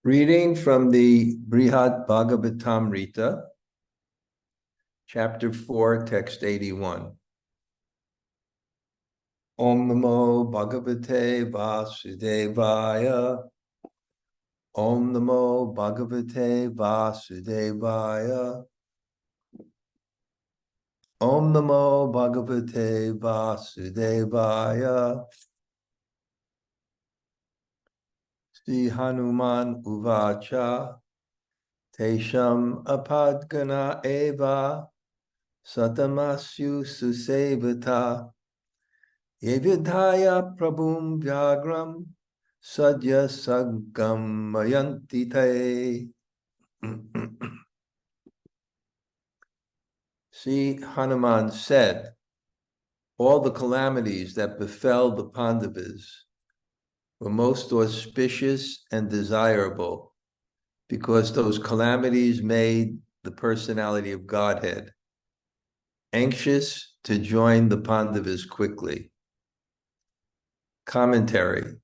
Reading from the Bṛhad-bhāgavatāmṛta, Chapter 4, Text 81. Om Namo Bhagavate Vasudevaya. Om Namo Bhagavate Vasudevaya. Om Namo Bhagavate Vasudevaya. Śrī Hanumān uvāca teṣām āpad-gaṇā eva sattamāḥ su-sevitāḥ vidhāya prabhuṁ vyagraṁ sadyaḥ saṅgamayanti taiḥ. Śrī Hanumān said, all the calamities that befell the Pāṇḍavas were most auspicious and desirable because those calamities made the personality of Godhead anxious to join the Pāṇḍavas quickly. Commentary.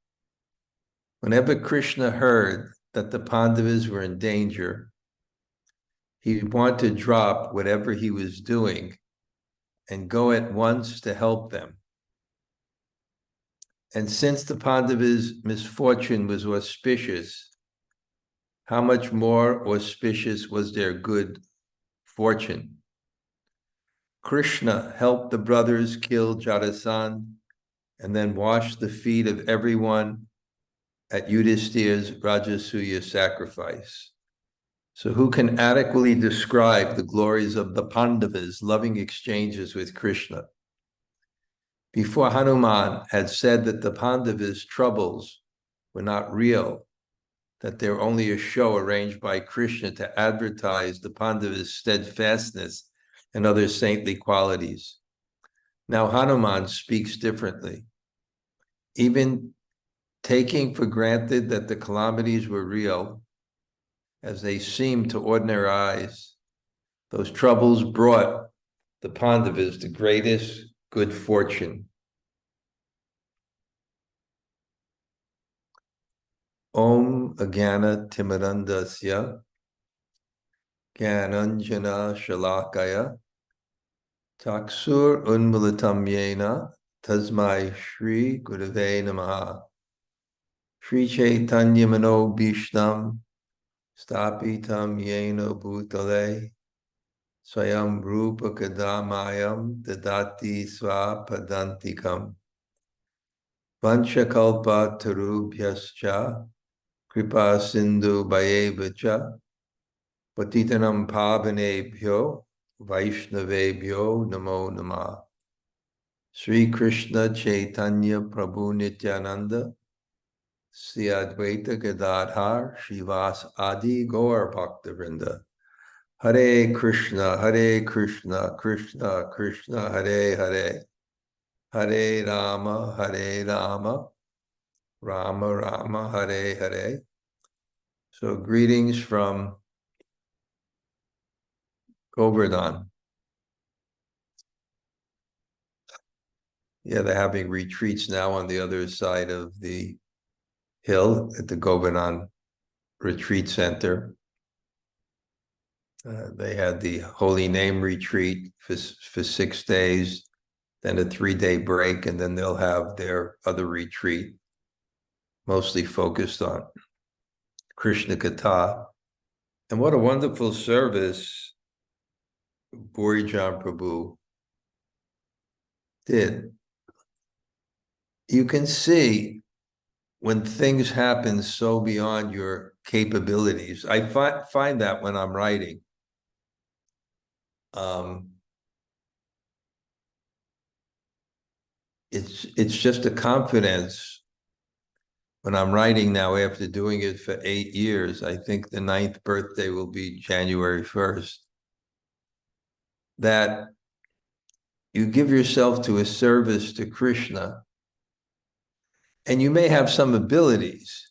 Whenever Krishna heard that the Pāṇḍavas were in danger, he would want to drop whatever he was doing and go at once to help them. And since the Pāṇḍavas' misfortune was auspicious, how much more auspicious was their good fortune? Krishna helped the brothers kill Jarasandha and then washed the feet of everyone at Yudhishthira's Rajasuya sacrifice. So who can adequately describe the glories of the Pāṇḍavas' loving exchanges with Krishna? Before Hanuman had said that the Pāṇḍavas' troubles were not real, that they're only a show arranged by Krishna to advertise the Pāṇḍavas' steadfastness and other saintly qualities. Now Hanuman speaks differently. Even taking for granted that the calamities were real, as they seemed to ordinary eyes, those troubles brought the Pāṇḍavas the greatest good fortune. Om Agana Timirandasya Gyananjana Shalakaya Taksur Unmulatam Yena Tasmai Shri Gurave Namaha Shri Chaitanya Mano Bhishtam Stapitam Yena Bhutale Swayam Rupa Kadamayam Dadati Swapadantikam Vanchakalpa Tarubhyascha Kripa Sindhu Bhayevacha Patitanam Pavanebhyo Vaishnavebhyo Namo Namah. Sri Krishna Chaitanya Prabhu Nityananda Sri Advaita Gadadhar Srivas Adi Gaur Bhaktavrinda. Hare Krishna, Krishna Krishna, Hare Hare, Hare Rama, Rama Rama, Hare Hare. So greetings from Govardhan. Yeah, they're having retreats now on the other side of the hill at the Govardhan Retreat Center. They had the Holy Name Retreat for 6 days, then a 3-day break, and then they'll have their other retreat, mostly focused on Krishna-katha. And what a wonderful service Bhurijan Prabhu did. You can see when things happen so beyond your capabilities. I find that when I'm writing. It's just a confidence when I'm writing now after doing it for 8 years. I think the 9th birthday will be January 1st. That you give yourself to a service to Krishna, and you may have some abilities,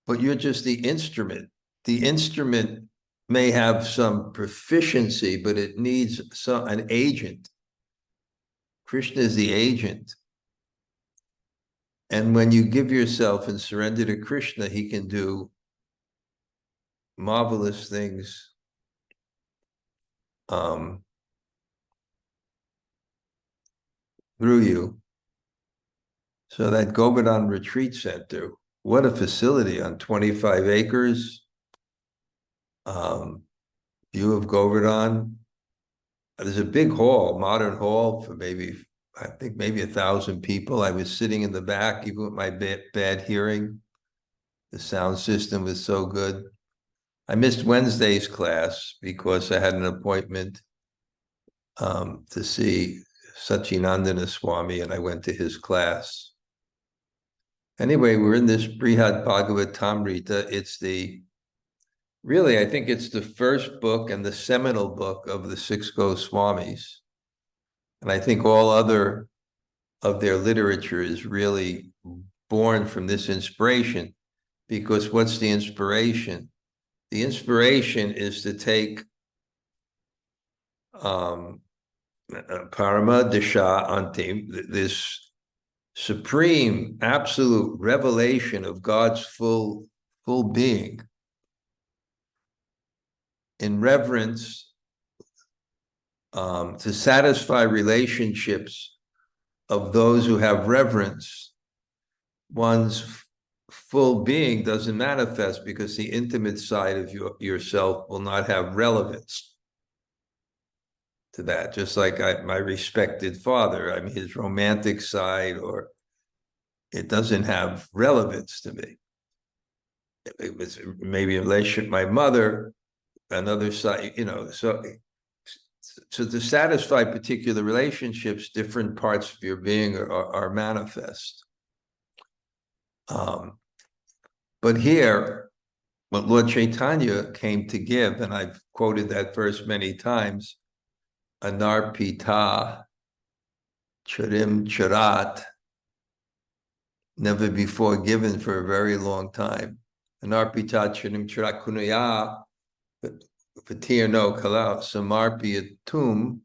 but you're just the instrument. The instrument may have some proficiency, but it needs an agent. Krishna is the agent. And when you give yourself and surrender to Krishna, he can do marvelous things through you. So that Govardhan Retreat Center, what a facility on 25 acres. View of Govardhan. There's a big hall, modern hall for I think maybe 1,000 people. I was sitting in the back, even with my bad hearing. The sound system was so good. I missed Wednesday's class because I had an appointment to see Śrī Swami, and I went to his class. Anyway, we're in this Bṛhad-bhāgavatāmṛta. I think it's the first book and the seminal book of the six Goswamis. And I think all other of their literature is really born from this inspiration, because what's the inspiration? The inspiration is to take Parama Dasha Antim, this supreme, absolute revelation of God's full being, in reverence, to satisfy relationships of those who have reverence. One's full being doesn't manifest because the intimate side of yourself will not have relevance to that. Just like my respected father, I mean, his romantic side, or it doesn't have relevance to me. It was maybe a relationship with my mother, another side, so to satisfy particular relationships, different parts of your being are manifest. But here, what Lord Chaitanya came to give, and I've quoted that verse many times, anarpita charim charat, never before given for a very long time. Anarpita charim charat kunaya, Patir kala samarpiyatum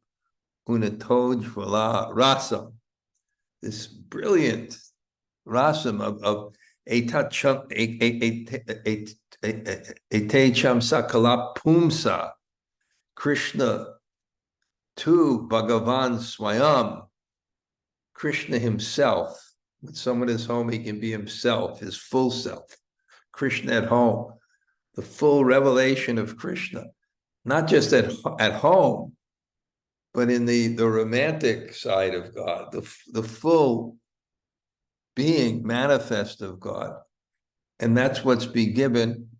unatoj rasam. This brilliant rasam of etecham sakala pumsa, Krishna to Bhagavan Swayam, Krishna himself. When someone is home, he can be himself, his full self. Krishna at home, the full revelation of Krishna. Not just at home, but in the romantic side of God, the full being manifest of God. And that's what's been given,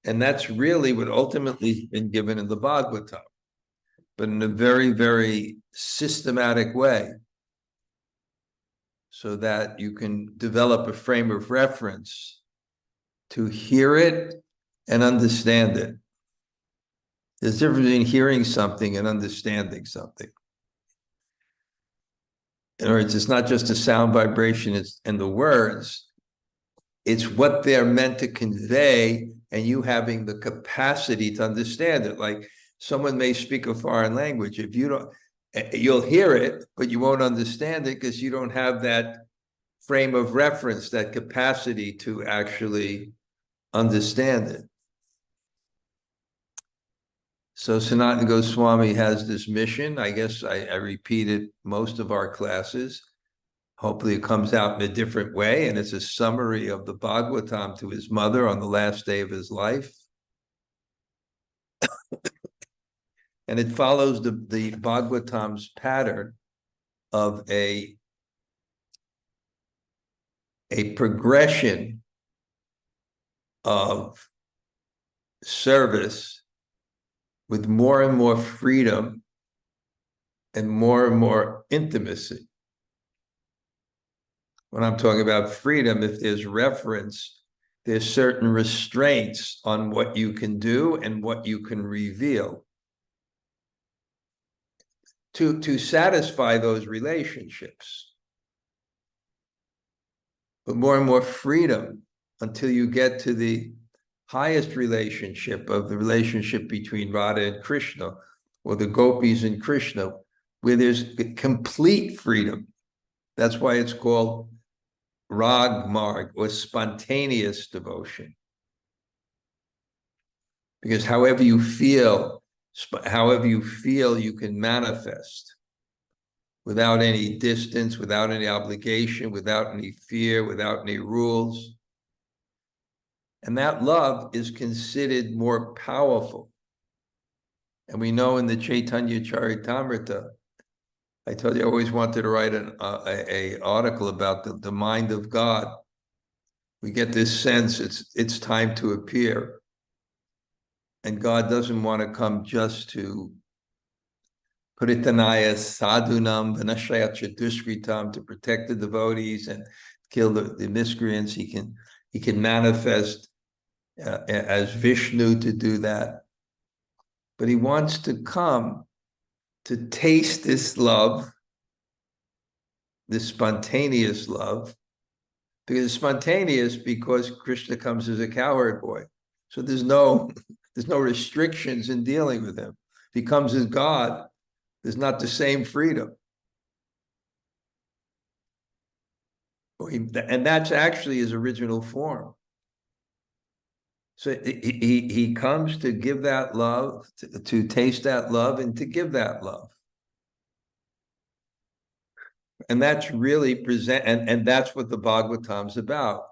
and that's really what ultimately has been given in the Bhagavatam, but in a very, very systematic way, so that you can develop a frame of reference to hear it and understand it. There's a difference between hearing something and understanding something. In other words, it's not just a sound vibration and the words, it's what they're meant to convey, and you having the capacity to understand it. Like someone may speak a foreign language. If you don't, you'll hear it, but you won't understand it because you don't have that frame of reference, that capacity to actually understand it. So Sanatana Goswami has this mission. I guess I repeated most of our classes. Hopefully it comes out in a different way, and it's a summary of the Bhagavatam to his mother on the last day of his life. And it follows the Bhagavatam's pattern of a progression of service with more and more freedom and more intimacy. When I'm talking about freedom, if there's reference, there's certain restraints on what you can do and what you can reveal to satisfy those relationships. But more and more freedom until you get to the highest relationship of the relationship between Radha and Krishna, or the gopis and Krishna, where there's complete freedom. That's why it's called rag marg, or spontaneous devotion. Because however you feel, you can manifest without any distance, without any obligation, without any fear, without any rules. And that love is considered more powerful. And we know in the Chaitanya Charitamrita, I told you I always wanted to write an article about the mind of God. We get this sense it's time to appear. And God doesn't want to come just to Paritanaya sadhunam vinashaya chadushritam, to protect the devotees and kill the miscreants. He can manifest as Vishnu to do that. But he wants to come to taste this love, this spontaneous love, because it's spontaneous because Krishna comes as a cowherd boy. So there's no restrictions in dealing with him. If he comes as God, there's not the same freedom. And that's actually his original form. So he comes to give that love, to taste that love, and to give that love. And that's really and that's what the Bhagavatam's about.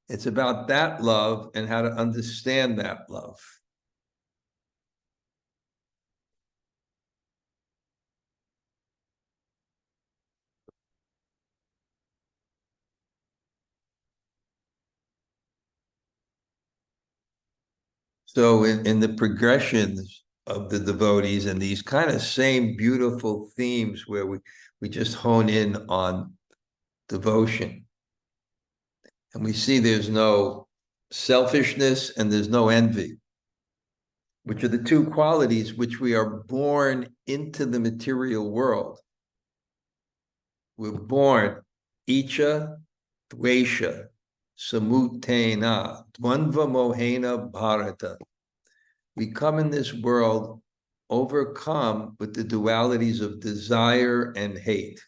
It's about that love and how to understand that love. So in the progressions of the devotees and these kind of same beautiful themes where we just hone in on devotion, and we see there's no selfishness and there's no envy, which are the two qualities which we are born into the material world. We're born icha, dvesha, samutena, dvandva mohena bharata. We come in this world overcome with the dualities of desire and hate.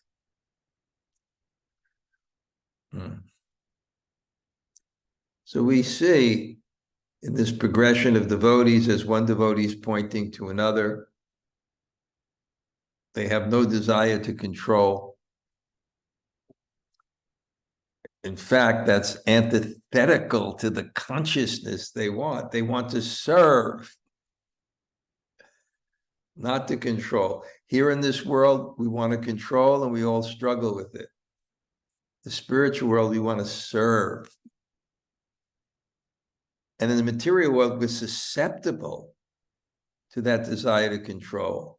So we see in this progression of devotees, as one devotee is pointing to another, they have no desire to control. In fact, that's antithetical to the consciousness they want. They want to serve, not to control. Here in this world, we want to control and we all struggle with it. The spiritual world, we want to serve. And in the material world, we're susceptible to that desire to control.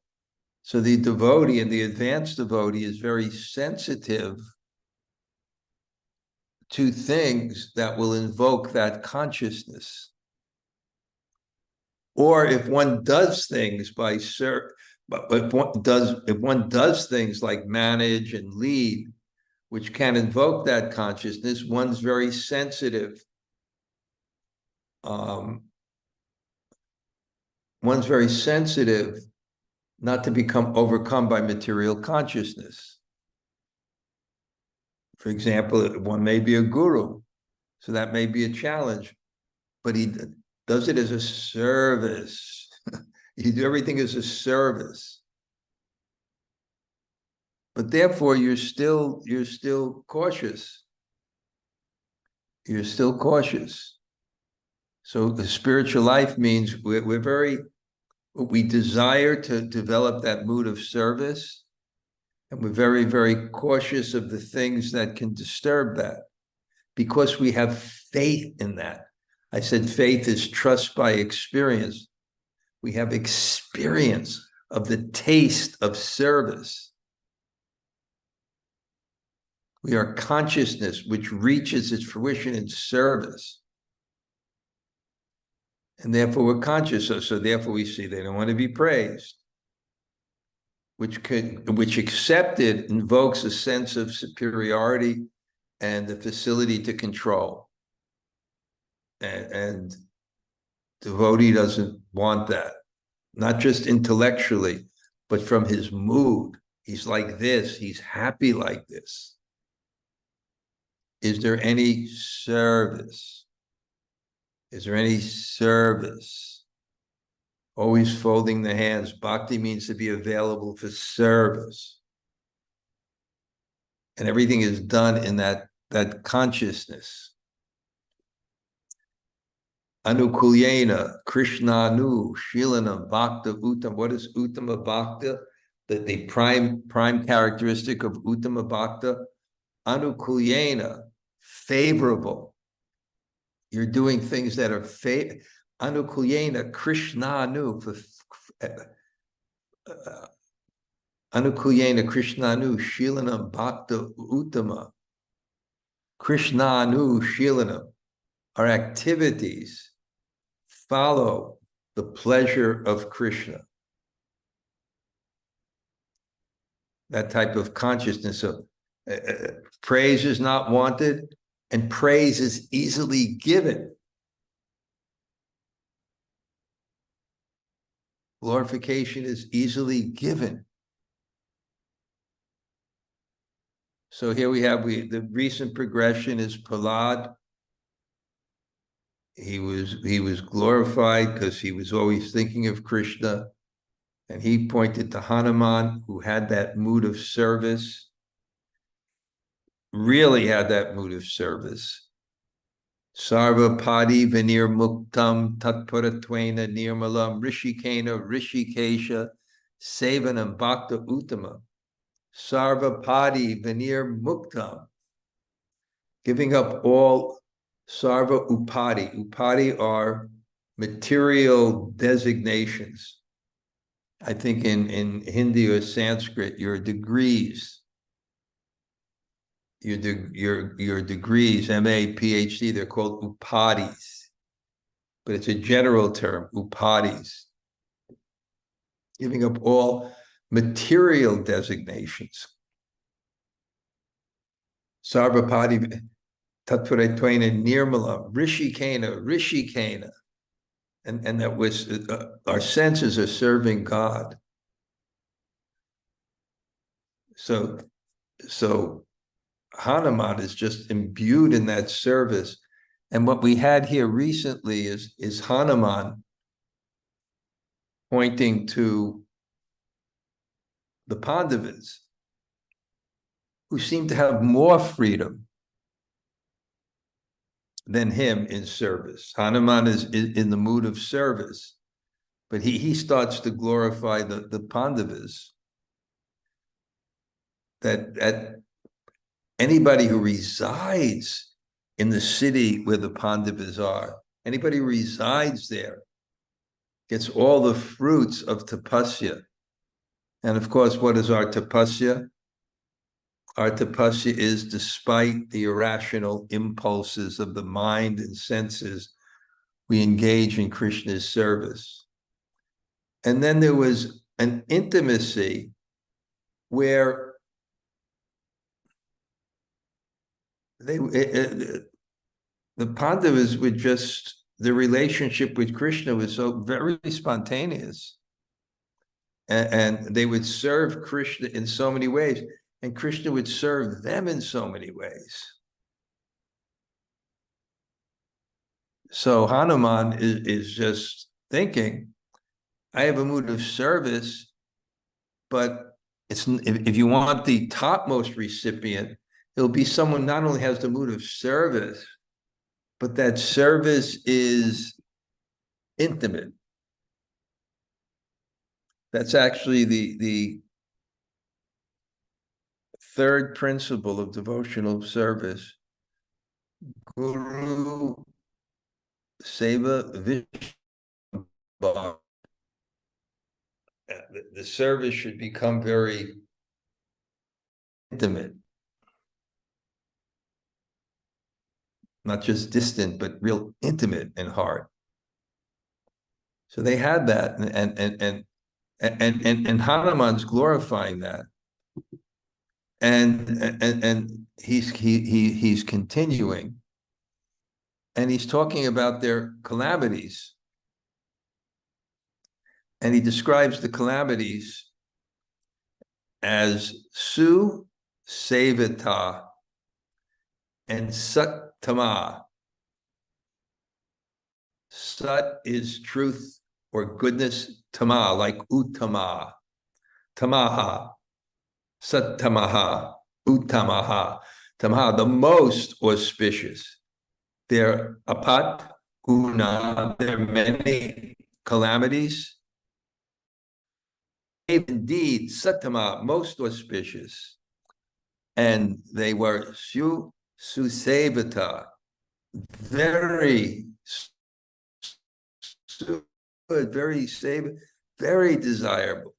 So the devotee and the advanced devotee is very sensitive to things that will invoke that consciousness. Or if one does things if one does things like manage and lead, which can invoke that consciousness, one's very sensitive. One's very sensitive not to become overcome by material consciousness. For example, one may be a guru, so that may be a challenge, but he does it as a service. You do everything as a service. But therefore, you're still cautious. You're still cautious. So the spiritual life means we desire to develop that mood of service, and we're very, very cautious of the things that can disturb that, because we have faith in that. I said faith is trust by experience. We have experience of the taste of service. We are consciousness which reaches its fruition in service. And therefore we're conscious. So therefore we see they don't want to be praised, which accepted invokes a sense of superiority and the facility to control. And devotee doesn't want that, not just intellectually, but from his mood. He's like this, he's happy like this. is there any service? Is there any service? Always folding the hands. Bhakti means to be available for service. And everything is done in that consciousness. Anukulyena, Krishnanu, Shilana, Bhakta, Uttam. What is Uttama Bhakta? The prime characteristic of Uttama Bhakta? Anukulyena, favorable. You're doing things that are Anukulyena, Krishnanu, Anukulyena, Krishnanu, Shilana, Bhakta, Uttama. Krishnanu, Shilana. Our activities follow the pleasure of Krishna. That type of consciousness of praise is not wanted, and praise is easily given. Glorification is easily given. So here we have the recent progression is Prahlad. He was glorified because he was always thinking of Krishna. And he pointed to Hanuman, who had that mood of service, really had that mood of service. Sarva padi vinir muktam tatparatvaina nirmalam rishikena rishikesha sevanam bhakta uttama. Sarva padi vinir muktam. Giving up all sarva upadi. Upadi are material designations. I think in Hindi or Sanskrit, your degrees, your degrees, MA, PhD, they're called upadis, but it's a general term, upadis. Giving up all material designations. Sarvapadi tatvaretvaina nirmala, rishikena. And that was our senses are serving God. So Hanuman is just imbued in that service. And what we had here recently is Hanuman pointing to the Pāṇḍavas, who seem to have more freedom than him in service. Hanuman is in the mood of service, but he starts to glorify the Pāṇḍavas. That anybody who resides in the city where the Pāṇḍavas are, anybody who resides there gets all the fruits of tapasya. And of course, what is our tapasya? Our tapasya is despite the irrational impulses of the mind and senses, we engage in Krishna's service. And then there was an intimacy where the Pāṇḍavas would just, the relationship with Krishna was so very spontaneous. And they would serve Krishna in so many ways. And Krishna would serve them in so many ways. So Hanuman is just thinking, I have a mood of service, but if you want the topmost recipient, it'll be someone not only has the mood of service, but that service is intimate. That's actually the third principle of devotional service. Guru Seva Vishwa. The service should become very intimate. Not just distant, but real intimate in heart. So they had that, and Hanuman's glorifying that. And he's continuing, and he's talking about their calamities, and he describes the calamities as su-sevitāḥ, and sattamāḥ. Sat is truth or goodness, tamā, like uttama, tamaha, sattamāḥ, uttamaha, tamaha, the most auspicious. There are āpad-gaṇā, there are many calamities. Indeed, sattamāḥ, most auspicious. And they were su-sevitāḥ, very good, very safe, very desirable.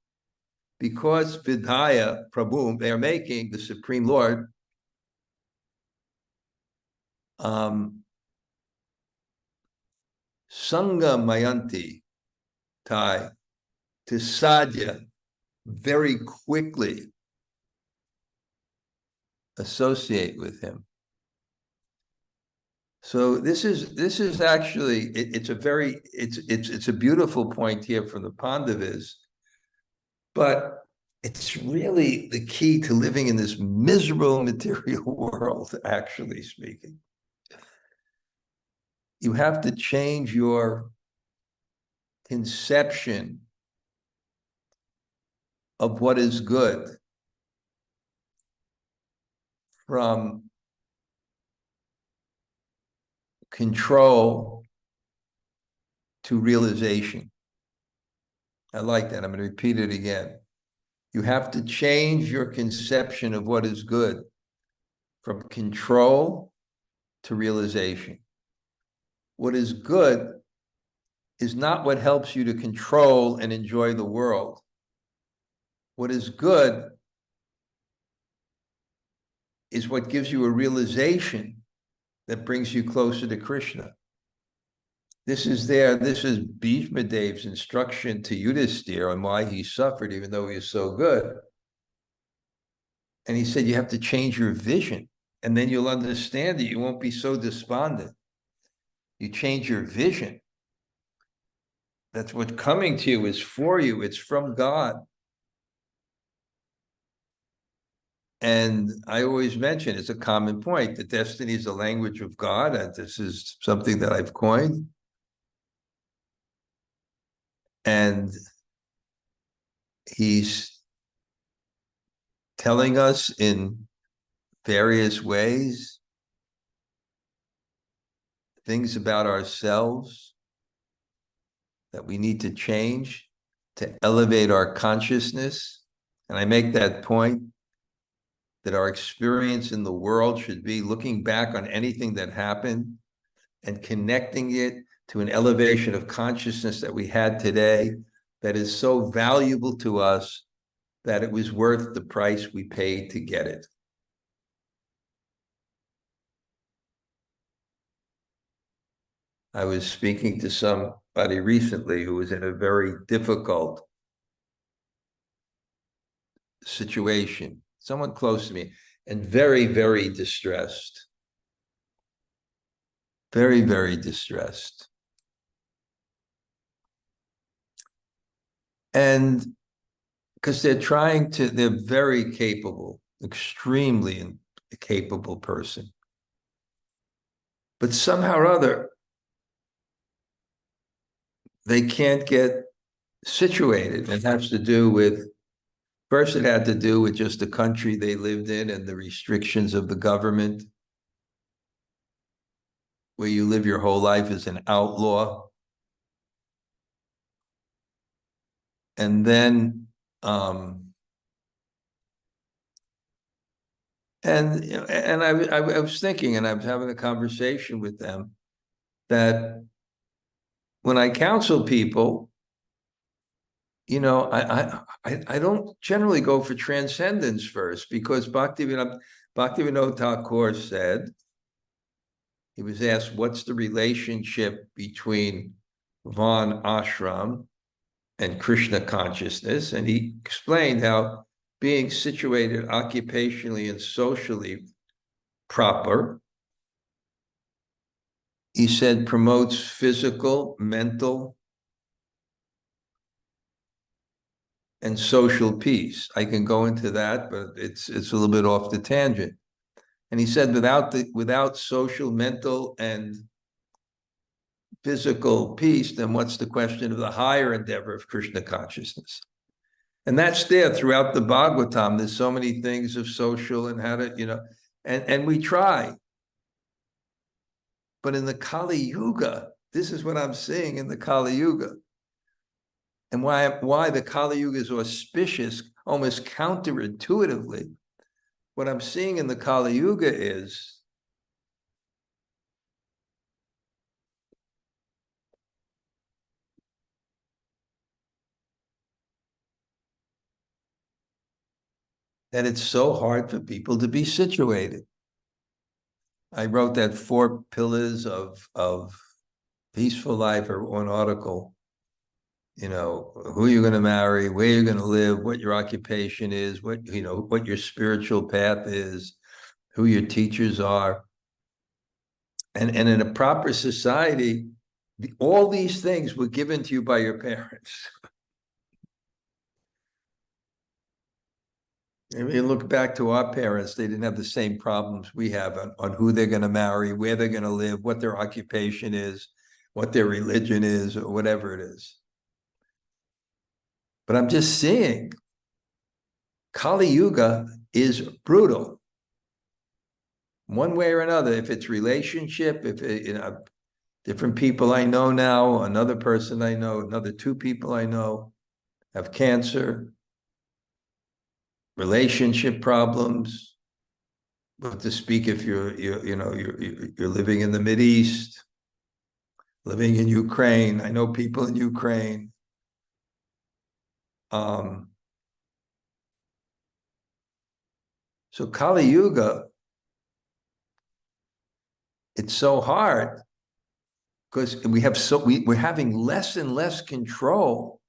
Because vidhāya, prabhuṁ, they are making the Supreme Lord saṅgamayanti, taiḥ, to sadyaḥ, very quickly associate with him. So this is actually it's a beautiful point here from the Pāṇḍavas, but it's really the key to living in this miserable material world, actually speaking. You have to change your conception of what is good from control to realization. I like that. I'm going to repeat it again. You have to change your conception of what is good from control to realization. What is good is not what helps you to control and enjoy the world. What is good is what gives you a realization that brings you closer to Krishna. This is Bhishma Dev's instruction to Yudhisthira on why he suffered, even though he is so good. And he said, you have to change your vision, and then you'll understand it. You won't be so despondent. You change your vision. That's what coming to you is for you. It's from God. And I always mention, it's a common point, that destiny is the language of God, and this is something that I've coined. And he's telling us in various ways things about ourselves that we need to change to elevate our consciousness. And I make that point that our experience in the world should be looking back on anything that happened and connecting it to an elevation of consciousness that we had today that is so valuable to us that it was worth the price we paid to get it. I was speaking to somebody recently who was in a very difficult situation, someone close to me, and very, very distressed. Very, very distressed. And because they're very capable, extremely capable person. But somehow or other, they can't get situated. It has to do with, first it had to do with just the country they lived in and the restrictions of the government, where you live your whole life as an outlaw. And then, I was thinking, and I was having a conversation with them, that when I counsel people, I don't generally go for transcendence first, because Bhaktivinoda Thakur said, he was asked, what's the relationship between Van Ashram and Krishna consciousness? And he explained how being situated occupationally and socially proper, he said, promotes physical, mental, and social peace. I can go into that, but it's a little bit off the tangent. And he said, without social, mental, and physical peace, then what's the question of the higher endeavor of Krishna consciousness? And that's there throughout the Bhagavatam. There's so many things of social and how to, and we try. But in the Kali Yuga, this is what I'm seeing in the Kali Yuga. And why the Kali Yuga is auspicious, almost counterintuitively. What I'm seeing in the Kali Yuga is that it's so hard for people to be situated. I wrote that 4 pillars of peaceful life, or one article, who you're going to marry, where you're going to live, what your occupation is, what your spiritual path is, who your teachers are. And in a proper society, all these things were given to you by your parents. If you look back to our parents, they didn't have the same problems we have on who they're going to marry, where they're going to live, what their occupation is, what their religion is, or whatever it is. But I'm just seeing Kali Yuga is brutal. One way or another, if it's relationship, if different people I know now, another person I know, another 2 people I know have cancer, relationship problems, but to speak if you're living in the Mideast, living in Ukraine. I know people in Ukraine. So Kali Yuga, it's so hard because we're having less and less control.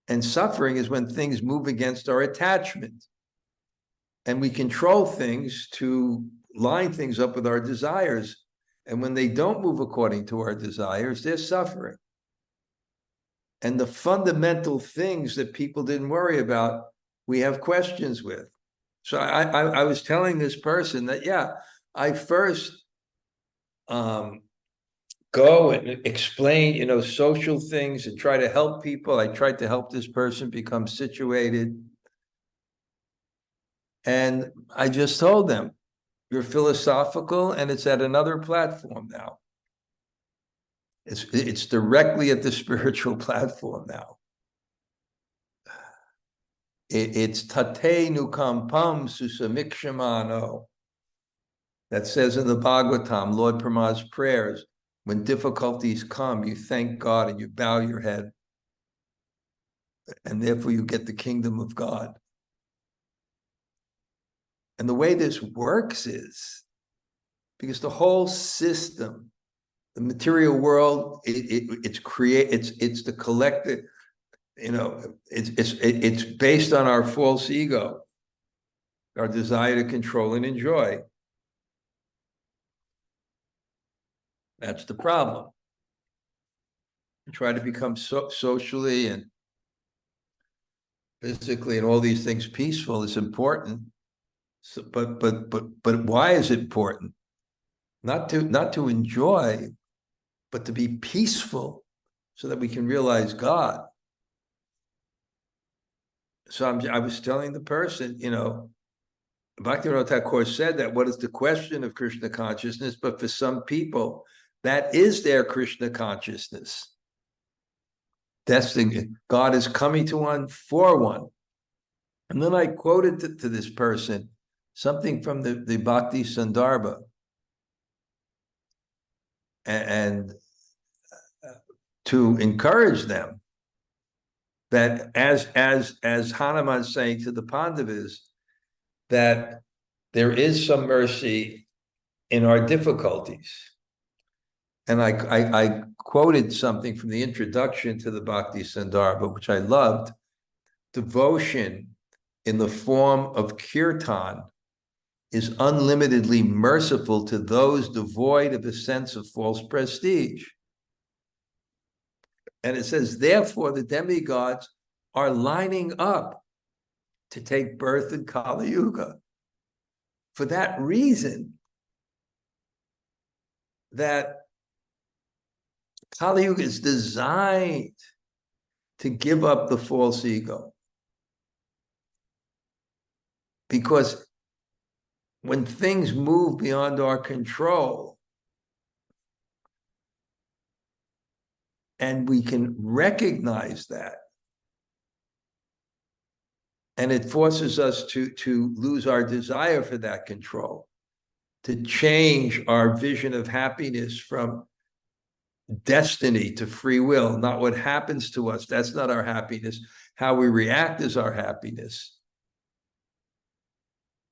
And suffering is when things move against our attachment. And we control things to line things up with our desires. And when they don't move according to our desires, they're suffering. And the fundamental things that people didn't worry about, we have questions with. So I was telling this person that, I first go and explain, social things and try to help people. I tried to help this person become situated. And I just told them, you're philosophical, and it's at another platform now. It's directly at the spiritual platform now. It's tate nukampam susamikshimano. That says in the Bhagavatam, Lord Brahma's prayers, when difficulties come, you thank God and you bow your head. And therefore you get the kingdom of God. And the way this works is, because the whole system, the material world, it's the collective, it's based on our false ego, our desire to control and enjoy. That's the problem. We try to become socially and physically and all these things peaceful is important. So, but why is it important? Not to enjoy, but to be peaceful, so that we can realize God. So I was telling the person, Bhaktivinoda Thakur said that what is the question of Krishna consciousness? But for some people, that is their Krishna consciousness. That's God is coming to one for one. And then I quoted to this person something from the Bhakti Sandarbha, and to encourage them that as Hanuman saying to the Pāṇḍavas, that there is some mercy in our difficulties. And I quoted something from the introduction to the Bhakti Sandarbha, which I loved. Devotion in the form of kirtan is unlimitedly merciful to those devoid of a sense of false prestige. And it says, therefore, the demigods are lining up to take birth in Kali Yuga. for that reason that Kali Yuga is designed to give up the false ego. Because when things move beyond our control, and we can recognize that, and it forces us to lose our desire for that control, to change our vision of happiness from destiny to free will, not what happens to us. That's not our happiness. How we react is our happiness.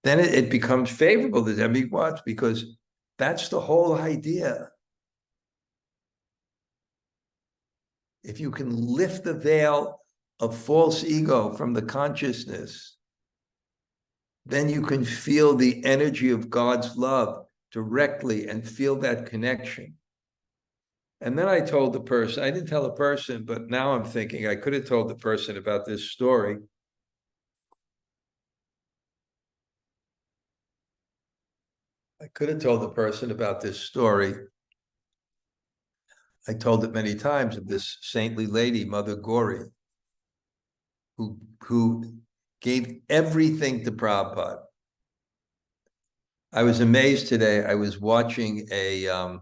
Then it becomes favorable to demigods, because that's the whole idea. If you can lift the veil of false ego from the consciousness, then you can feel the energy of God's love directly and feel that connection. And then I told the person, I didn't tell the person, but now I'm thinking I could have told the person about this story. I could have told the person about this story. I told it many times, of this saintly lady, Mother Gauri, who gave everything to Prabhupada. I was amazed today. I was watching a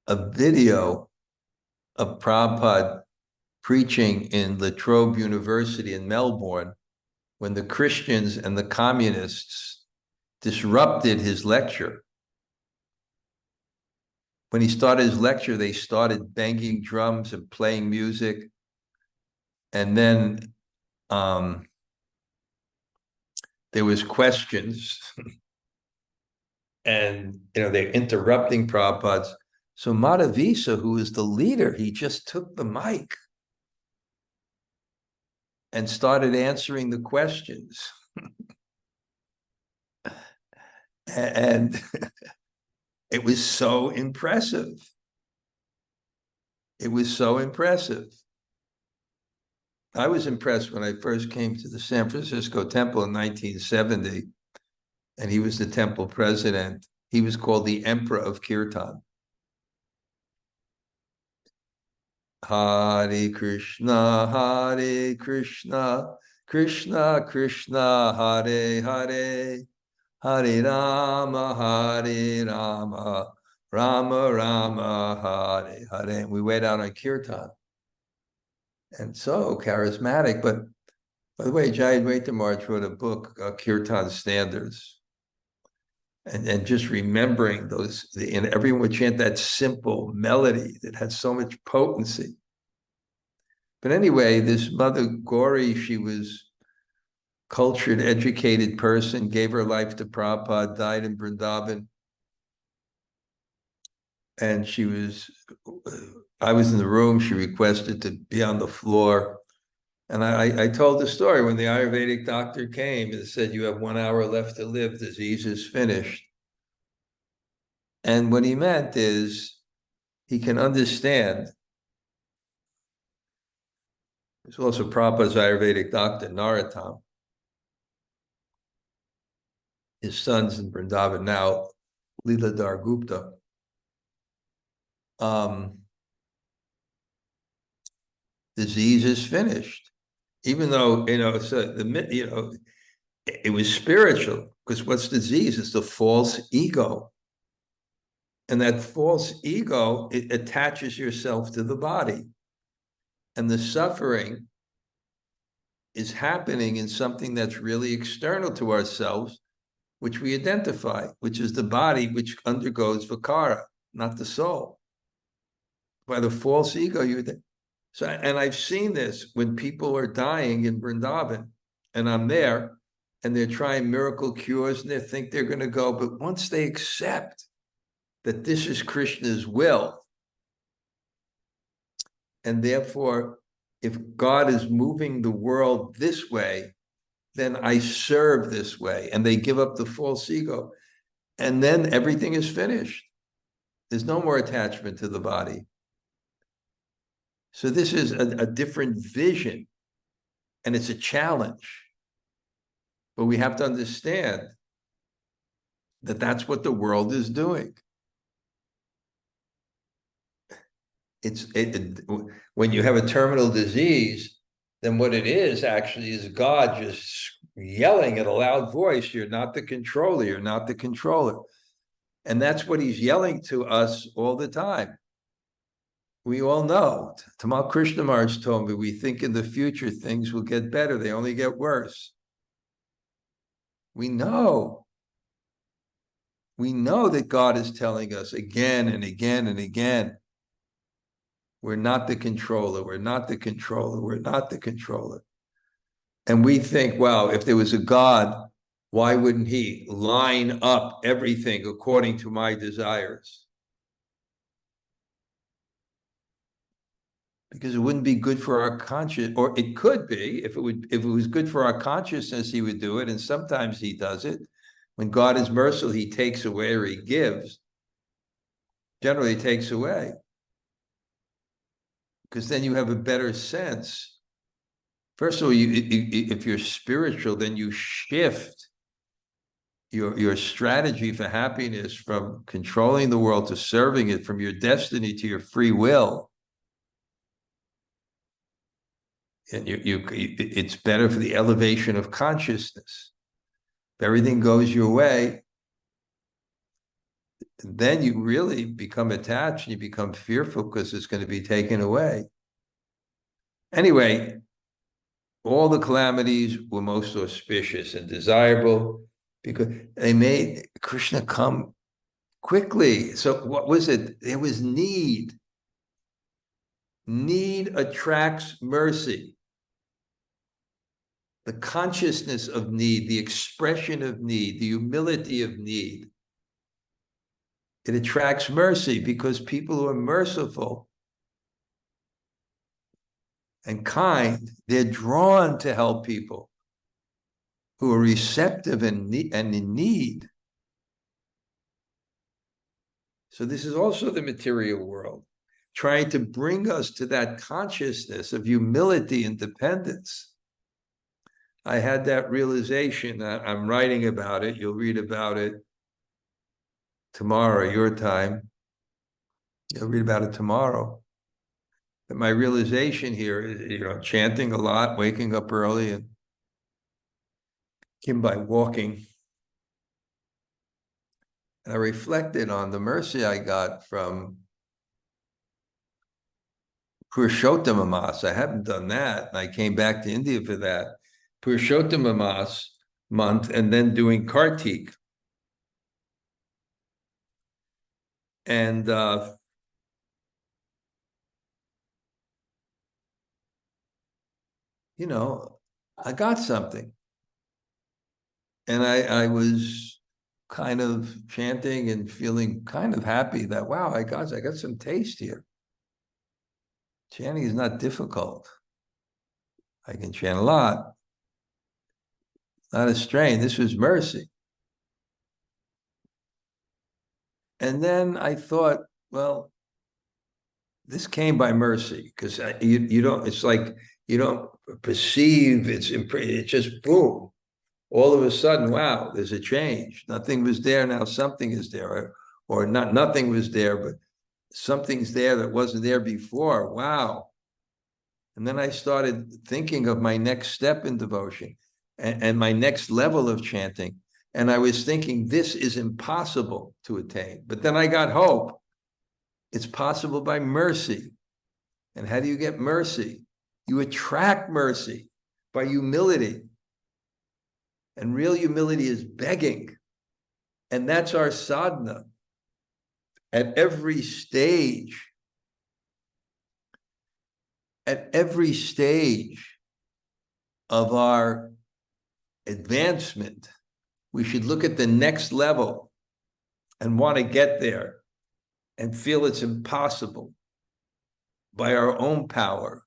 video of Prabhupada preaching in La Trobe University in Melbourne when the Christians and the communists disrupted his lecture. When he started his lecture, they started banging drums and playing music. And then there was questions. And they're interrupting Prabhupada. So Madhavisa, who is the leader, he just took the mic and started answering the questions. And it was so impressive. It was so impressive. I was impressed when I first came to the San Francisco temple in 1970, and he was the temple president. He was called the Emperor of Kirtan. Hare Krishna, Krishna Krishna, Hare Hare, Hare Rama, Rama Rama, Hare Hare. And we went out on Kirtan. And so charismatic. But by the way, Jayadvaita Maharaj wrote a book, Kirtan Standards. And just remembering those, and everyone would chant that simple melody that had so much potency. But anyway, this Mother Gauri, she was cultured, educated person, gave her life to Prabhupada, died in Vrindavan. And I was in the room, she requested to be on the floor. And I told the story when the Ayurvedic doctor came and said, you have 1 hour left to live, disease is finished. And what he meant is, he can understand. There's also Prabhupada's Ayurvedic doctor, Narottam. His son's in Vrindavan now, Leeladhar Gupta. Disease is finished. Even though, it was spiritual, because what's disease? It's the false ego. And that false ego, it attaches yourself to the body. And the suffering is happening in something that's really external to ourselves, which we identify, which is the body, which undergoes vikara, not the soul. By the false ego, so, and I've seen this when people are dying in Vrindavan, and I'm there, and they're trying miracle cures, and they think they're going to go, but once they accept that this is Krishna's will, and therefore, if God is moving the world this way, then I serve this way, and they give up the false ego, and then everything is finished. There's no more attachment to the body. So this is a different vision, and it's a challenge. But we have to understand that that's what the world is doing. When you have a terminal disease, then what it is actually is God just yelling at a loud voice, you're not the controller, you're not the controller. And that's what he's yelling to us all the time. We all know. Tamal Krishna Maharaj told me, we think in the future things will get better. They only get worse. We know. We know that God is telling us again and again and again, we're not the controller, we're not the controller, we're not the controller. And we think, wow, if there was a God, why wouldn't he line up everything according to my desires? Because it wouldn't be good for our conscience, or it could be, if it was good for our consciousness, he would do it, and sometimes he does it. When God is merciful, he takes away or he gives. Generally, he takes away. Because then you have a better sense. First of all, if you're spiritual, then you shift your strategy for happiness from controlling the world to serving it, from your destiny to your free will. And it's better for the elevation of consciousness. If everything goes your way, then you really become attached and you become fearful because it's going to be taken away. Anyway, all the calamities were most auspicious and desirable because they made Krishna come quickly. So what was it? There was need. Need attracts mercy. The consciousness of need, the expression of need, the humility of need. It attracts mercy because people who are merciful and kind, they're drawn to help people who are receptive and in need. So this is also the material world, trying to bring us to that consciousness of humility and dependence. I had that realization. I'm writing about it. You'll read about it tomorrow, your time. You'll read about it tomorrow. But my realization here is, chanting a lot, waking up early, and came by walking. And I reflected on the mercy I got from Purushottama. I haven't done that. And I came back to India for that. Purushottama month, and then doing Kartik. And I got something. And I was kind of chanting and feeling kind of happy that, wow, I got some taste here. Chanting is not difficult. I can chant a lot. Not a strain. This was mercy. And then I thought, well, this came by mercy, because you don't, it's like you don't perceive, it's just boom. All of a sudden, wow, there's a change. Nothing was there, now something is there. Or not nothing was there, but something's there that wasn't there before. Wow. And then I started thinking of my next step in devotion and my next level of chanting. And I was thinking, this is impossible to attain. But then I got hope. It's possible by mercy. And how do you get mercy? You attract mercy by humility. And real humility is begging. And that's our sadhana. At every stage of our advancement, we should look at the next level and want to get there and feel it's impossible by our own power,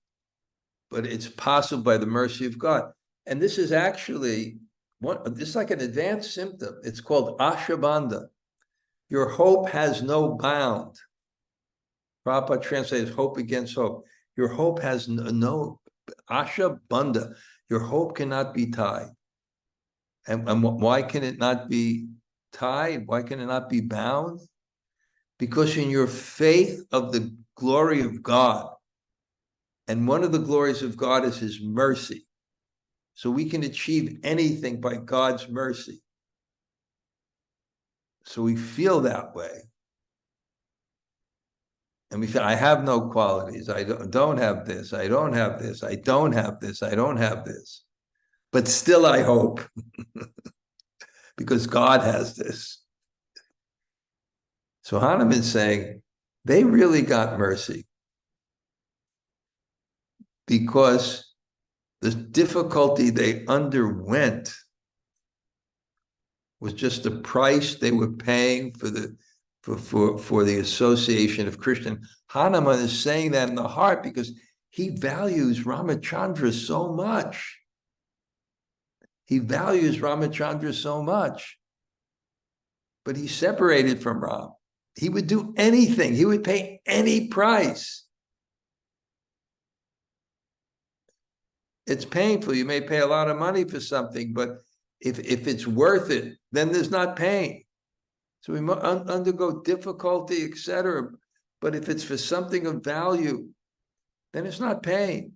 but it's possible by the mercy of God. And this is actually this is like an advanced symptom. It's called ashabandha. Your hope has no bound. Prabhupada translates hope against hope. Your hope has no asha bandha. Your hope cannot be tied. And why can it not be tied? Why can it not be bound? Because in your faith of the glory of God, and one of the glories of God is his mercy. So we can achieve anything by God's mercy. So we feel that way. And we feel, I have no qualities. I don't have this. I don't have this. I don't have this. I don't have this. But still I hope. Because God has this. So Hanuman is saying, they really got mercy. Because the difficulty they underwent was just the price they were paying for the association of Krishna. Hanuman is saying that in the heart because he values Ramachandra so much. He values Ramachandra so much. But he's separated from Ram. He would do anything. He would pay any price. It's painful. You may pay a lot of money for something, but if it's worth it, then there's not pain. So we must undergo difficulty, etc. But if it's for something of value, then it's not pain.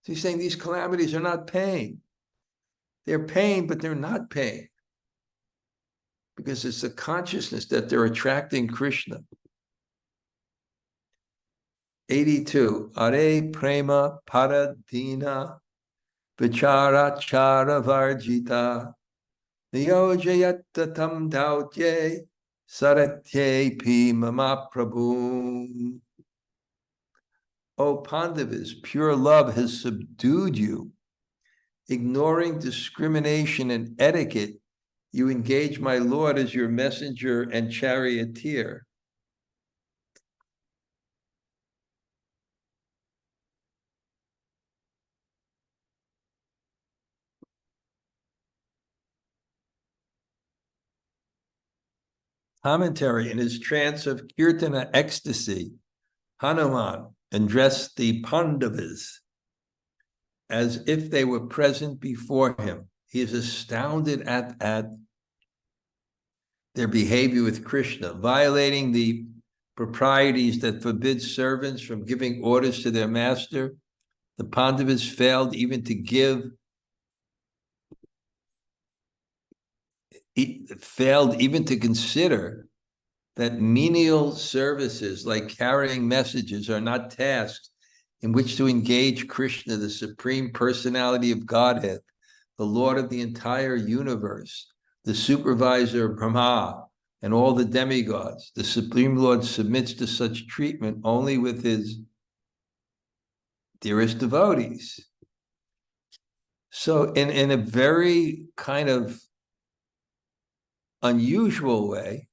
So he's saying these calamities are not pain. They're pain, but they're not pain. Because it's the consciousness that they're attracting Krishna. 82. Are prema paradina vichara chara varjita niyojayatatam dautye saratye pi mama prabhuṁ. O Pāṇḍavas, pure love has subdued you. Ignoring discrimination and etiquette, you engage my Lord as your messenger and charioteer. Commentary: in his trance of Kirtana ecstasy, Hanuman addressed the Pāṇḍavas as if they were present before him. He is astounded at their behavior with Krishna, violating the proprieties that forbid servants from giving orders to their master. The Pāṇḍavas failed even to consider that menial services like carrying messages are not tasks in which to engage Krishna, the Supreme Personality of Godhead, the Lord of the entire universe, the supervisor of Brahma and all the demigods. The Supreme Lord submits to such treatment only with his dearest devotees. So in a very kind of unusual way,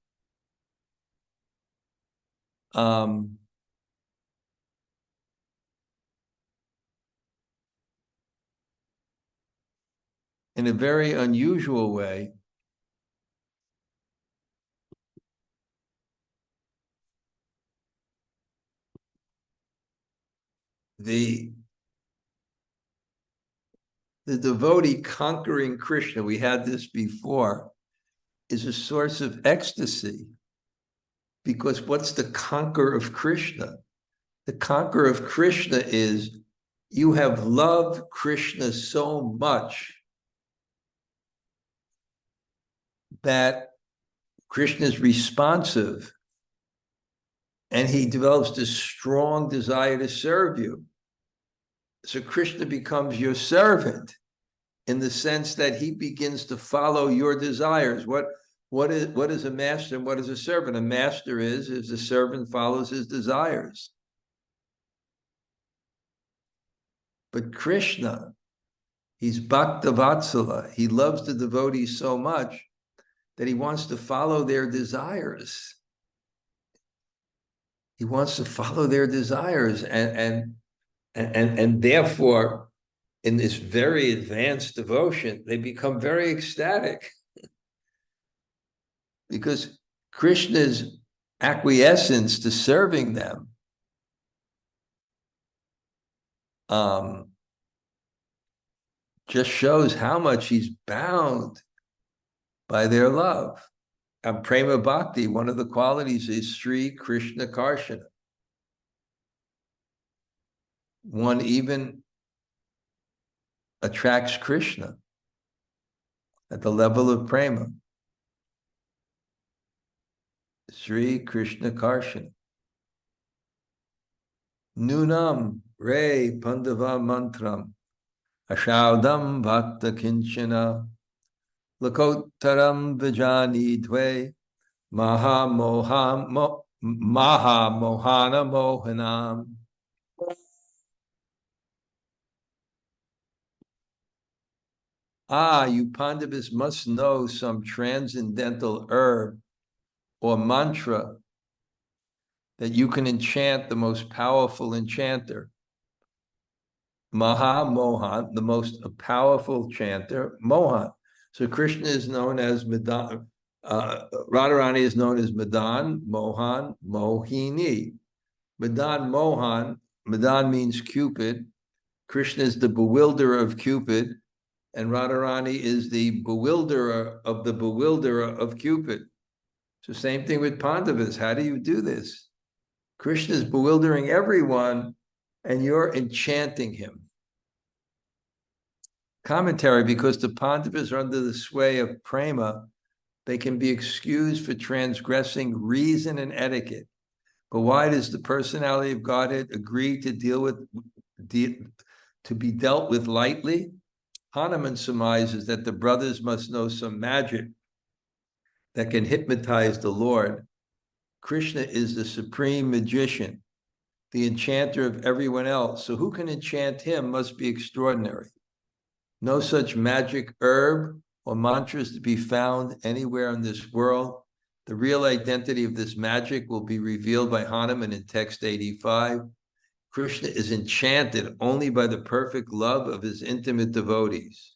in a very unusual way, the devotee conquering Krishna, we had this before, is a source of ecstasy. Because what's the conquer of Krishna? The conquer of Krishna is you have loved Krishna so much that Krishna is responsive and he develops this strong desire to serve you. So Krishna becomes your servant in the sense that he begins to follow your desires. What is a master and what is a servant? A master is the servant follows his desires. But Krishna, he's Bhakta Vatsala. He loves the devotees so much that he wants to follow their desires. He wants to follow their desires. And therefore, in this very advanced devotion, they become very ecstatic. Because Krishna's acquiescence to serving them just shows how much he's bound by their love. And prema bhakti, one of the qualities is Sri Krishna-katha. One even attracts Krishna at the level of prema. Sri Krishna-katha. Nunam re Pāṇḍava mantram ashaudam bhakta kinchana lakottaram vijani dve maha mohana mohanam. You Pāṇḍavas must know some transcendental herb or mantra that you can enchant the most powerful enchanter. Maha Mohan, the most powerful chanter, Mohan. So Krishna is known as Madan, Radharani is known as Madan, Mohan, Mohini. Madan, Mohan, Madan means Cupid. Krishna is the bewilderer of Cupid, and Radharani is the bewilderer of Cupid. So same thing with Pāṇḍavas. How do you do this? Krishna is bewildering everyone, and you're enchanting him. Commentary, because the Pāṇḍavas are under the sway of prema, they can be excused for transgressing reason and etiquette. But why does the personality of Godhead agree to be dealt with lightly? Hanuman surmises that the brothers must know some magic that can hypnotize the Lord. Krishna is the supreme magician, the enchanter of everyone else. So who can enchant him must be extraordinary. No such magic herb or mantras to be found anywhere in this world. The real identity of this magic will be revealed by Hanuman in text 85. Krishna is enchanted only by the perfect love of his intimate devotees.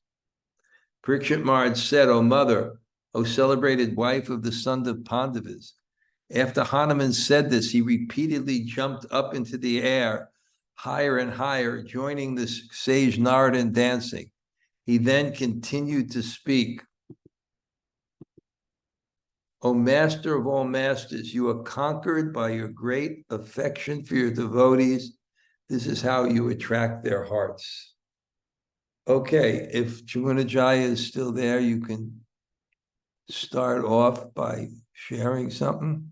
Parikshit Maharaj said, "O mother, O celebrated wife of the son of Pāṇḍavas." After Hanuman said this, he repeatedly jumped up into the air, higher and higher, joining the sage Narada in dancing. He then continued to speak. O master of all masters, you are conquered by your great affection for your devotees. This is how you attract their hearts. Okay, if Chamunajaya is still there, you can start off by sharing something.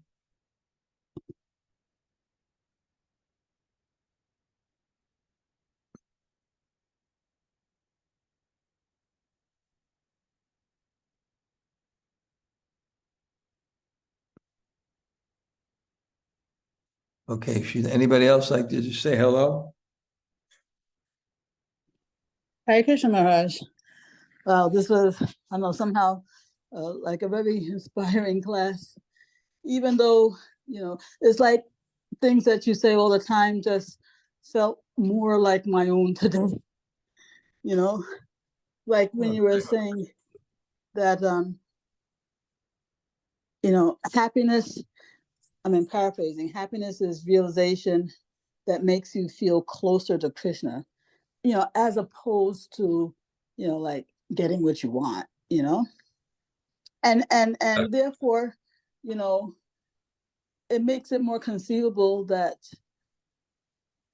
Okay, anybody else like to just say hello? Hare Krishna Maharaj. Wow, this was, I don't know, somehow like a very inspiring class. Even though, it's like things that you say all the time just felt more like my own today. Like when you were saying that, happiness, paraphrasing, happiness is realization that makes you feel closer to Krishna, as opposed to, like getting what you want, and therefore, it makes it more conceivable that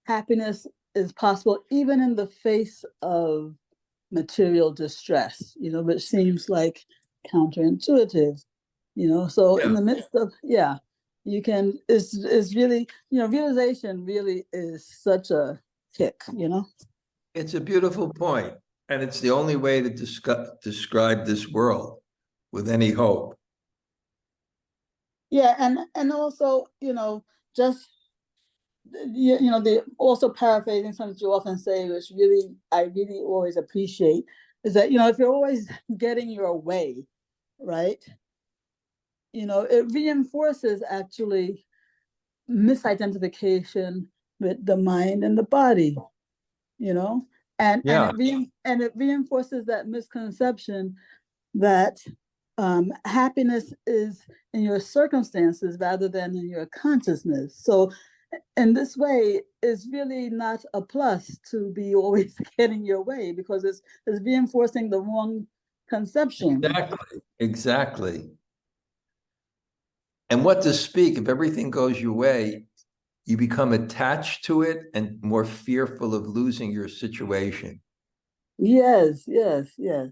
happiness is possible even in the face of material distress, which seems like counterintuitive, so in the midst of, you can, it's really, realization really is such a kick, It's a beautiful point, and it's the only way to describe this world with any hope. Yeah, and also, just the also paraphrasing something you often say, which I really always appreciate, is that if you're always getting your way, right, it reinforces actually misidentification with the mind and the body, and it reinforces that misconception that happiness is in your circumstances rather than in your consciousness. So in this way, it's really not a plus to be always getting your way, because it's reinforcing the wrong conception. Exactly, exactly. And what to speak, if everything goes your way, you become attached to it and more fearful of losing your situation. Yes, yes, yes.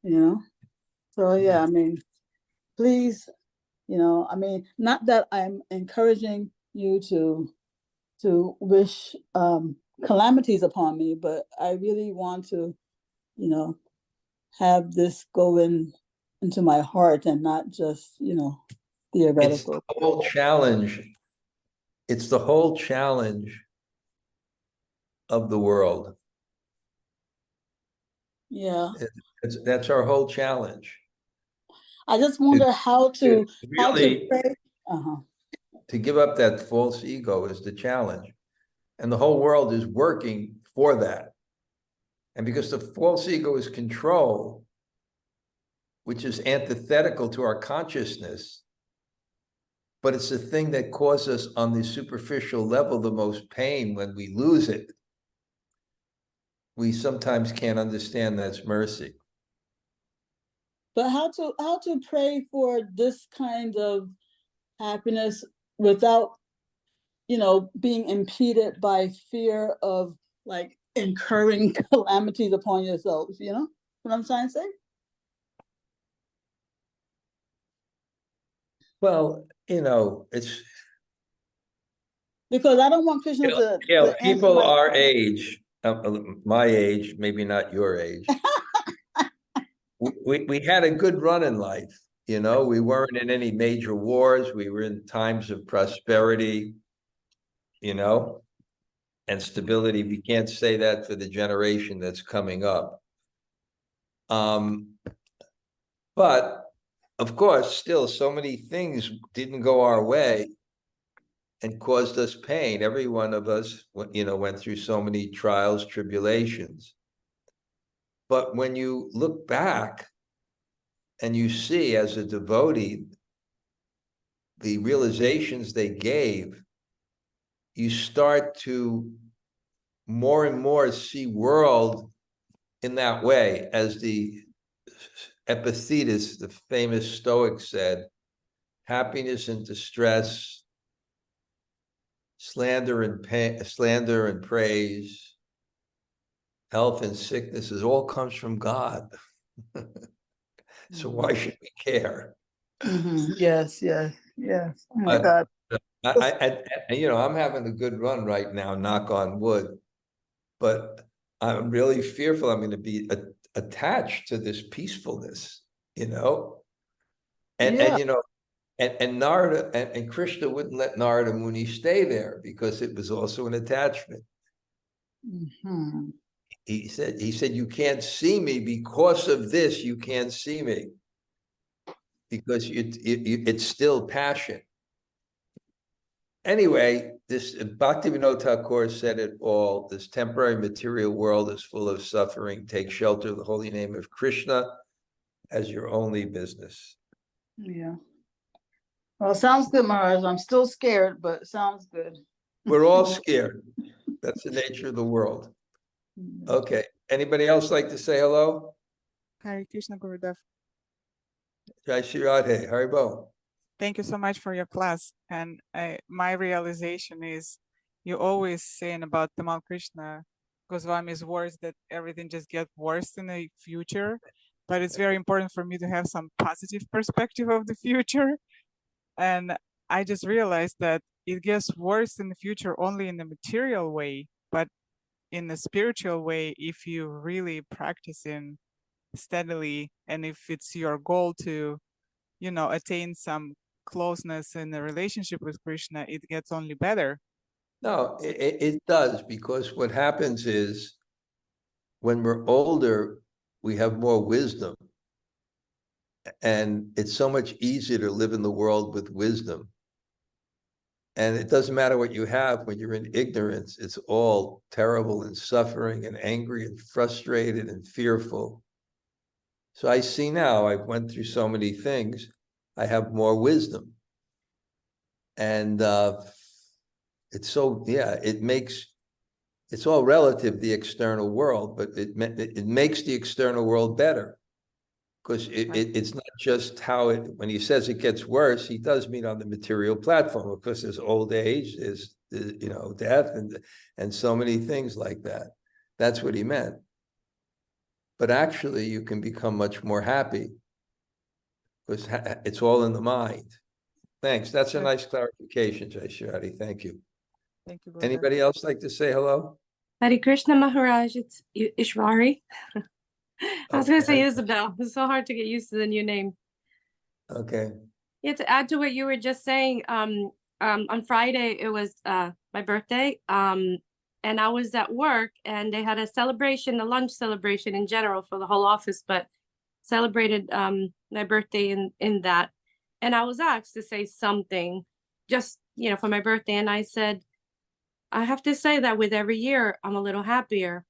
You know, so yeah, I mean, please, you know, I mean, not that I'm encouraging you to wish calamities upon me, but I really want to, you know, have this go into my heart and not just, you know, It's the theoretical. whole challenge. It's the whole challenge of the world. Yeah. That's our whole challenge. I just wonder how to Really, pray. Uh-huh. to give up that false ego is the challenge. And the whole world is working for that. And because the false ego is control, which is antithetical to our consciousness, but it's the thing that causes us on the superficial level the most pain when we lose it. We sometimes can't understand that's mercy. But how to pray for this kind of happiness without, you know, being impeded by fear of like incurring calamities upon yourselves, you know what I'm trying to say? Well, you know, it's, Because I don't want Krishna to answer people my our age, my age, maybe not your age, we had a good run in life. You know, we weren't in any major wars. We were in times of prosperity, you know, and stability. We can't say that for the generation that's coming up. But of course, still so many things didn't go our way and caused us pain. Every one of us, you know, went through so many trials, tribulations. But when you look back and you see as a devotee the realizations they gave, you start to more and more see world in that way. As the Epictetus, the famous Stoic, said, happiness and distress, slander and pain, slander and praise, health and sicknesses, all comes from God. So why should we care? Yes, yes, yes. Oh my But God. you know, I'm having a good run right now, knock on wood, but I'm really fearful I'm going to be attached to this peacefulness, you know, and Yeah. you know, and Narada and Krishna wouldn't let Narada Muni stay there because it was also an attachment. Mm-hmm. He said, you can't see me because of this. You can't see me because it's still passion. Anyway, this Bhaktivinoda Thakur said it all. This temporary material world is full of suffering. Take shelter of the holy name of Krishna as your only business. Yeah. Well, sounds good, Maharaj. I'm still scared, but sounds good. We're all scared. That's the nature of the world. Okay. Anybody else like to say hello? Hare Krishna Gurudev. Jai Shri Radhe, Haribo. Thank you so much for your class. And my realization is you always saying about Tamal Krishna Goswami's words that everything just gets worse in the future. But it's very important for me to have some positive perspective of the future. And I just realized that it gets worse in the future only in the material way, but in the spiritual way, if you really practicing steadily, and if it's your goal to, you know, attain some closeness in the relationship with Krishna, it gets only better. No, it does, because what happens is when we're older, we have more wisdom. And it's so much easier to live in the world with wisdom. And it doesn't matter what you have when you're in ignorance, it's all terrible and suffering and angry and frustrated and fearful. So I see now, I've went through so many things, I have more wisdom. And it's so, yeah, it's all relative, the external world, but it makes the external world better. Because it's not just how when he says it gets worse, he does mean on the material platform. Of course, there's old age, there's death, and so many things like that. That's what he meant. But actually, you can become much more happy because it's all in the mind. Thanks. That's a nice clarification, Jai Shri. Thank you. Thank you, brother. Anybody else like to say hello? Hare Krishna Maharaj, it's Ishwari. I was going to say Okay. Isabel. It's so hard to get used to the new name. Okay. Yeah, to add to what you were just saying, on Friday, it was my birthday. And I was at work and they had a celebration, a lunch celebration in general for the whole office, but celebrated my birthday in that. And I was asked to say something just, for my birthday. And I said, I have to say that with every year, I'm a little happier,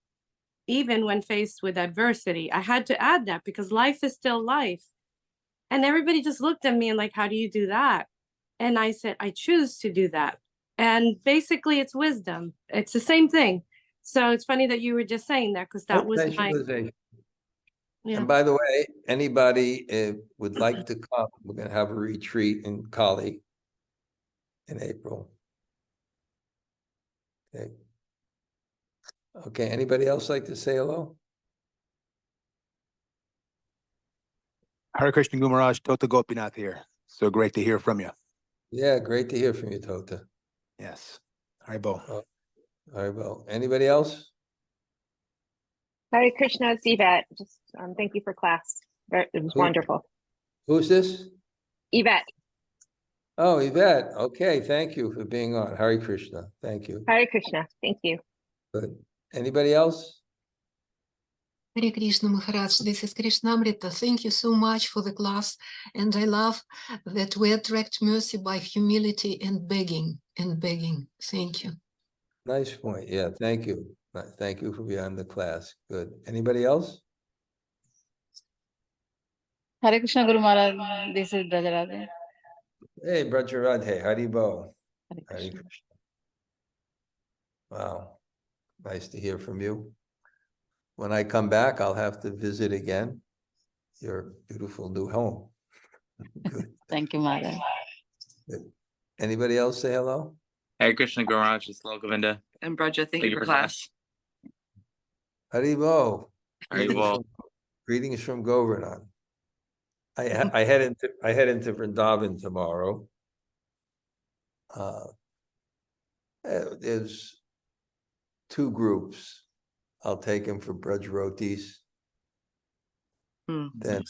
even when faced with adversity. I had to add that because life is still life. And everybody just looked at me and like, how do you do that? And I said, I choose to do that. And basically it's wisdom. It's the same thing. So it's funny that you were just saying that because that was my, yeah. And by the way, anybody would like to come, we're going to have a retreat in Cali in April. Okay. Okay, anybody else like to say hello? Hare Krishna Guru Maharaj, Tota Gopinath here. So great to hear from you. Yeah, great to hear from you, Tota. Yes. Haribo. Haribo. Anybody else? Hare Krishna, it's Yvette. Just thank you for class. It was wonderful. Who's this? Yvette. Oh, Yvette. Okay, thank you for being on. Hare Krishna. Thank you. Hare Krishna. Thank you. Good. Anybody else? Hare Krishna Maharaj, this is Krishna-katha. Thank you so much for the class. And I love that we attract mercy by humility and begging. Thank you. Nice point. Yeah, thank you. Thank you for being on the class. Good. Anybody else? Hare Krishna Guru Maharaj, this is Bṛhad-bhāgavatāmṛta. Hey, Bṛhad-bhāgavatāmṛta. Haribo. Hare Hare Krishna. Krishna. Wow. Nice to hear from you. When I come back, I'll have to visit again your beautiful new home. Good. Thank you, Maharaj. Good. Anybody else say hello? Hare Krishna Guru Maharaj, it's Lokavinda. And Braja, thank you for class. Haribo. Haribo. Greetings from Govardhan. I head into Vrindavan tomorrow. There's two groups. I'll take him for Braj rotis. Then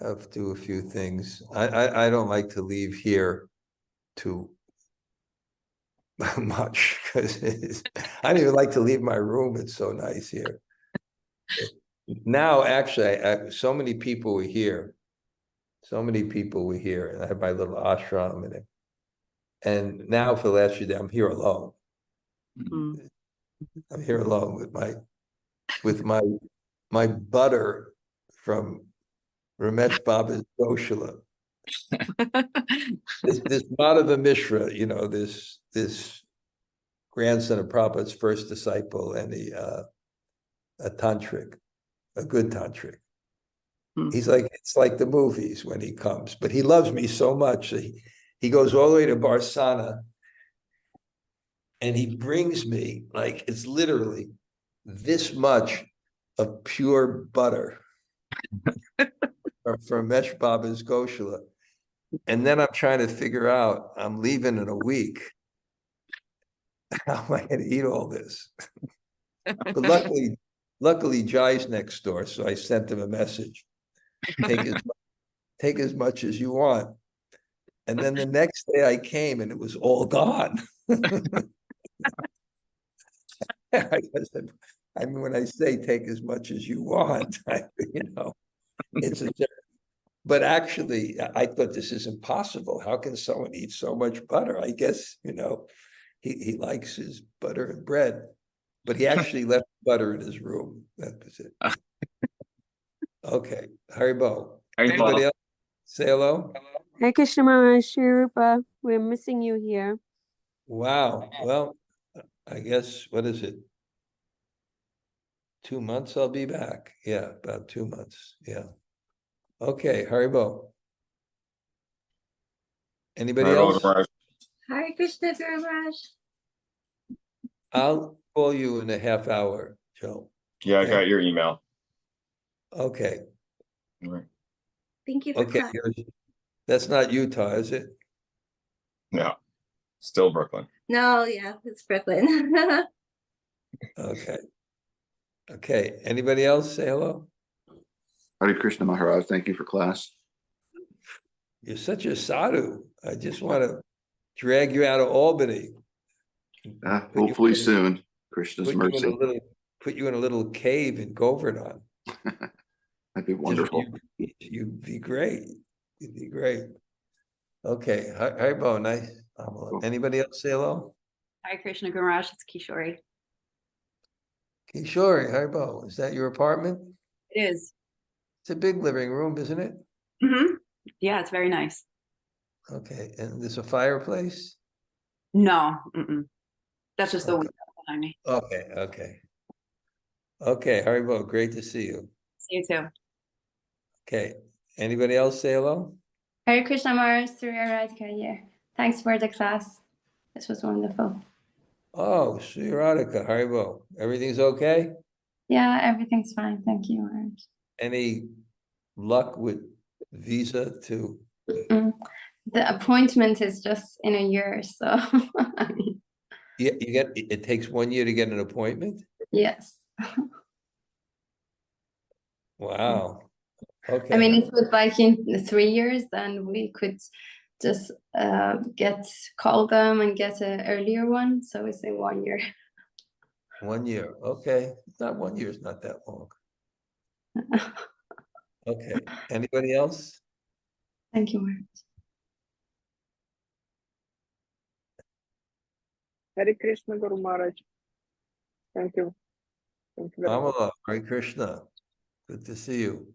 have to do a few things. I don't like to leave here too much because I don't even like to leave my room. It's so nice here. Now, actually, so many people were here. So many people were here, and I have my little ashram in it. And now, for the last few days, I'm here alone. I'm here alone with my butter from Ramesh Baba's Goshala. this Madhava Mishra, this grandson of Prabhupada's first disciple, and a tantric, a good tantric. He's like, it's like the movies when he comes, but he loves me so much. He goes all the way to Barsana, and he brings me, like, it's literally this much of pure butter from Ramesh Baba's Goshala. And then I'm trying to figure out, I'm leaving in a week. How am I going to eat all this? But luckily, Jai's next door, so I sent him a message. Take as much as you want. And then the next day I came and it was all gone. I mean, when I say take as much as you want, it's a. But actually, I thought this is impossible. How can someone eat so much butter? I guess, he likes his butter and bread, but he actually left butter in his room. That was it. Okay, Haribo. Anybody else say hello? Hare Krishna Maharaj, Shri Rupa, we're missing you here. Wow. Well, I guess, what is it? 2 months I'll be back. Yeah, about 2 months. Yeah. Okay, Haribo. Anybody else? Hare Krishna, Guru Maharaj. I'll call you in a half hour, Joe. Yeah, I Okay. got your email. Okay. All right. Thank you for Okay. class. That's not Utah, is it? No, still Brooklyn. No, yeah, it's Brooklyn. Okay. Okay. Anybody else say hello? Hare Krishna Maharaj, thank you for class. You're such a sadhu. I just want to drag you out of Albany. Hopefully soon. Krishna's Put you in a mercy. put you in a little cave in Govardhan. That'd be wonderful. You'd be great. You'd be great. Okay. Hi, Bo. Nice. Anybody else say hello? Hare Krishna, Guru Maharaj. It's Kishori. Kishori, hi, Bo. Is that your apartment? It is. It's a big living room, isn't it? Mm-hmm. Yeah, it's very nice. Okay. And there's a fireplace? No, that's just the Okay. window behind me. Okay. Okay. Okay. Haribo, great to see you. See you too. Okay. Anybody else say hello? Hare Krishna Maharaj, Surya Radhika here. Thanks for the class. This was wonderful. Oh, Sri Radhika, Haribo. Everything's okay? Yeah, everything's fine. Thank you, Maharaj. Any luck with visa to? The appointment is just in a year, so. Yeah, it takes 1 year to get an appointment? Yes. Wow. Okay. I mean, it was like in 3 years, then we could just call them and get an earlier one. So it's in 1 year. 1 year. Okay. Not 1 year is not that long. Okay. Anybody else? Thank you, Maharaj. Hare Krishna, Guru Maharaj. Thank you. Thank you very much. Amala, Hare Krishna. Good to see you.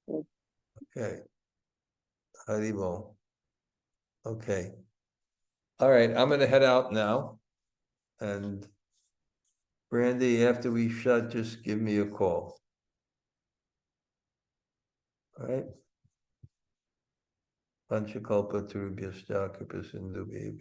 Yes. Okay. Haribo. Okay. All right. I'm going to head out now. And Brandy, after we shut, just give me a call. All right. Panchakalpa Turubhyascha Kripa Sindhu Bhaya